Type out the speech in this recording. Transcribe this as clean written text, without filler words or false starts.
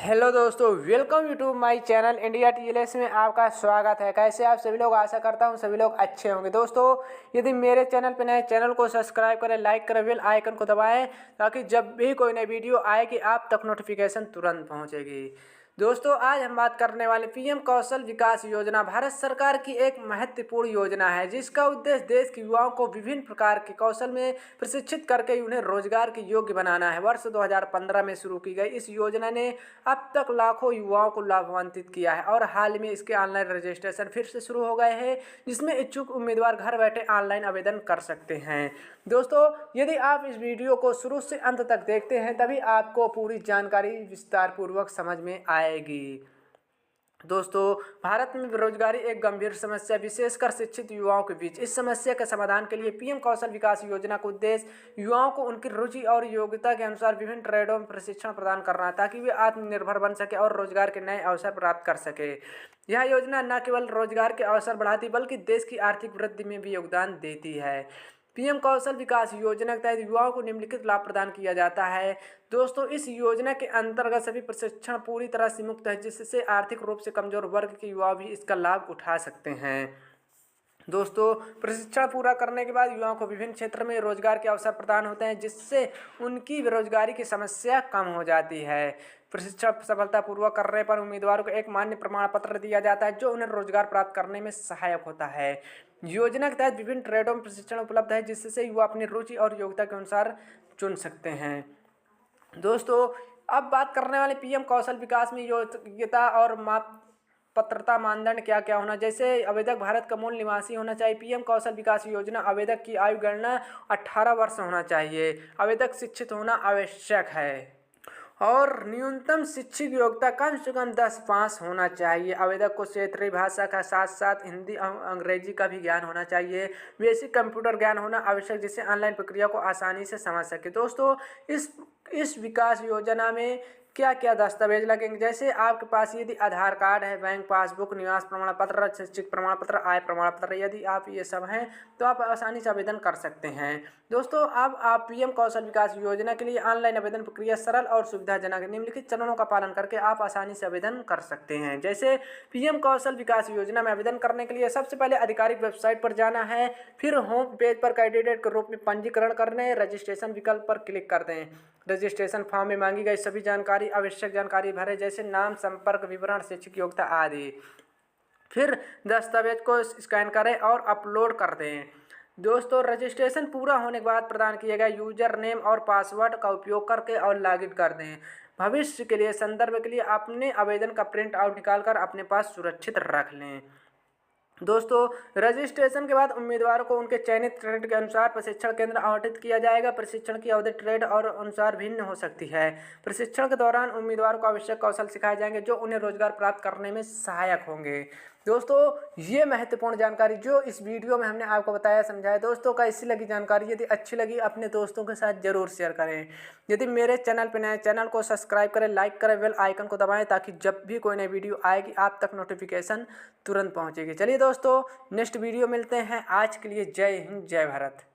Hello दोस्तों, welcome you to my channel India TLS में आपका स्वागत है। कैसे आप सभी लोग, आशा करता हूं सभी लोग अच्छे होंगे। दोस्तों, यदि मेरे चैनल पर नए, चैनल को सब्सक्राइब करें, लाइक करें, बेल आइकन को दबाएं ताकि जब भी कोई नई वीडियो आएगी आप तक नोटिफिकेशन तुरंत पहुंचेगी। दोस्तों, आज हम बात करने वाले पीएम कौशल विकास योजना भारत सरकार की एक महत्वपूर्ण योजना है जिसका उद्देश्य देश के युवाओं को विभिन्न प्रकार के कौशल में प्रशिक्षित करके उन्हें रोजगार के योग्य बनाना है। वर्ष 2015 में शुरू की गई इस योजना ने अब तक लाखों युवाओं को लाभान्वित किया है और हाल में इसके ऑनलाइन रजिस्ट्रेशन फिर से शुरू हो गए हैं जिसमें इच्छुक उम्मीदवार घर बैठे ऑनलाइन आवेदन कर सकते हैं। दोस्तों, यदि आप इस वीडियो को शुरू से अंत तक देखते हैं तभी आपको पूरी जानकारी विस्तार पूर्वक समझ में आएगी। दोस्तों, भारत में बेरोजगारी एक गंभीर समस्या विशेषकर शिक्षित युवाओं के बीच। इस समस्या के समाधान के लिए पीएम कौशल विकास योजना का उद्देश्य युवाओं को उनकी रुचि और योग्यता के अनुसार विभिन्न ट्रेडों में प्रशिक्षण प्रदान करना है ताकि वे आत्मनिर्भर बन सके और रोजगार के नए अवसर प्राप्त कर सके। यह योजना न केवल रोजगार के अवसर बढ़ाती बल्कि देश की आर्थिक वृद्धि में भी योगदान देती है। पीएम कौशल विकास योजना के तहत युवाओं को निम्नलिखित लाभ प्रदान किया जाता है। दोस्तों, इस योजना के अंतर्गत सभी प्रशिक्षण पूरी तरह से मुफ्त है जिससे आर्थिक रूप से कमजोर वर्ग के युवा भी इसका लाभ उठा सकते हैं। दोस्तों, प्रशिक्षण पूरा करने के बाद युवाओं को विभिन्न क्षेत्र में रोजगार के अवसर प्रदान होते हैं जिससे उनकी बेरोजगारी की समस्या कम हो जाती है। प्रशिक्षण सफलतापूर्वक करने पर उम्मीदवारों को एक मान्य प्रमाण पत्र दिया जाता है जो उन्हें रोजगार प्राप्त करने में सहायक होता है। योजना के तहत विभिन्न ट्रेडों में प्रशिक्षण उपलब्ध है जिससे युवा अपनी रुचि और योग्यता के अनुसार चुन सकते हैं। दोस्तों, अब बात करने वाले पीएम कौशल विकास में योग्यता और पात्रता मानदंड क्या क्या होना। जैसे आवेदक भारत का मूल निवासी होना चाहिए। पीएम कौशल विकास योजना आवेदक की आयु गणना 18 वर्ष होना चाहिए। आवेदक शिक्षित होना आवश्यक है और न्यूनतम शैक्षिक योग्यता कम से कम 10 पास होना चाहिए। आवेदक को क्षेत्रीय भाषा का साथ साथ हिंदी और अंग्रेजी का भी ज्ञान होना चाहिए। बेसिक कंप्यूटर ज्ञान होना आवश्यक जिससे ऑनलाइन प्रक्रिया को आसानी से समझ सके। दोस्तों, इस विकास योजना में क्या क्या दस्तावेज लगेंगे। जैसे आपके पास यदि आधार कार्ड है, बैंक पासबुक, निवास प्रमाण पत्र, शैक्षिक प्रमाण पत्र, आय प्रमाण पत्र, यदि आप ये सब हैं तो आप आसानी से आवेदन कर सकते हैं। दोस्तों, अब आप पीएम कौशल विकास योजना के लिए ऑनलाइन आवेदन प्रक्रिया सरल और सुविधाजनक है। निम्नलिखित चरणों का पालन करके आप आसानी से आवेदन कर सकते हैं। जैसे पीएम कौशल विकास योजना में आवेदन करने के लिए सबसे पहले आधिकारिक वेबसाइट पर जाना है, फिर होम पेज पर कैंडिडेट के रूप में पंजीकरण करने, रजिस्ट्रेशन विकल्प पर क्लिक कर दें। रजिस्ट्रेशन फॉर्म में मांगी गई सभी जानकारी, आवश्यक जानकारी भरें जैसे नाम, संपर्क विवरण, शैक्षिक योग्यता आदि। फिर दस्तावेज को स्कैन करें और अपलोड कर दें। दोस्तों, रजिस्ट्रेशन पूरा होने के बाद प्रदान किए गए यूजर नेम और पासवर्ड का उपयोग करके और लॉगिन कर दें। भविष्य के लिए संदर्भ के लिए अपने आवेदन का प्रिंट आउट निकालकर अपने पास सुरक्षित रख लें। दोस्तों, रजिस्ट्रेशन के बाद उम्मीदवारों को उनके चयनित ट्रेड के अनुसार प्रशिक्षण केंद्र आवंटित किया जाएगा। प्रशिक्षण की अवधि ट्रेड और अनुसार भिन्न हो सकती है। प्रशिक्षण के दौरान उम्मीदवारों को आवश्यक कौशल सिखाए जाएंगे जो उन्हें रोजगार प्राप्त करने में सहायक होंगे। दोस्तों, ये महत्वपूर्ण जानकारी जो इस वीडियो में हमने आपको बताया, समझाया। दोस्तों, कैसी लगी जानकारी? यदि अच्छी लगी अपने दोस्तों के साथ जरूर शेयर करें। यदि मेरे चैनल पर नए, चैनल को सब्सक्राइब करें, लाइक करें, बेल आइकन को दबाएं ताकि जब भी कोई नई वीडियो आएगी आप तक नोटिफिकेशन तुरंत पहुंचेगी। चलिए दोस्तों, नेक्स्ट वीडियो मिलते हैं। आज के लिए जय हिंद, जय भारत।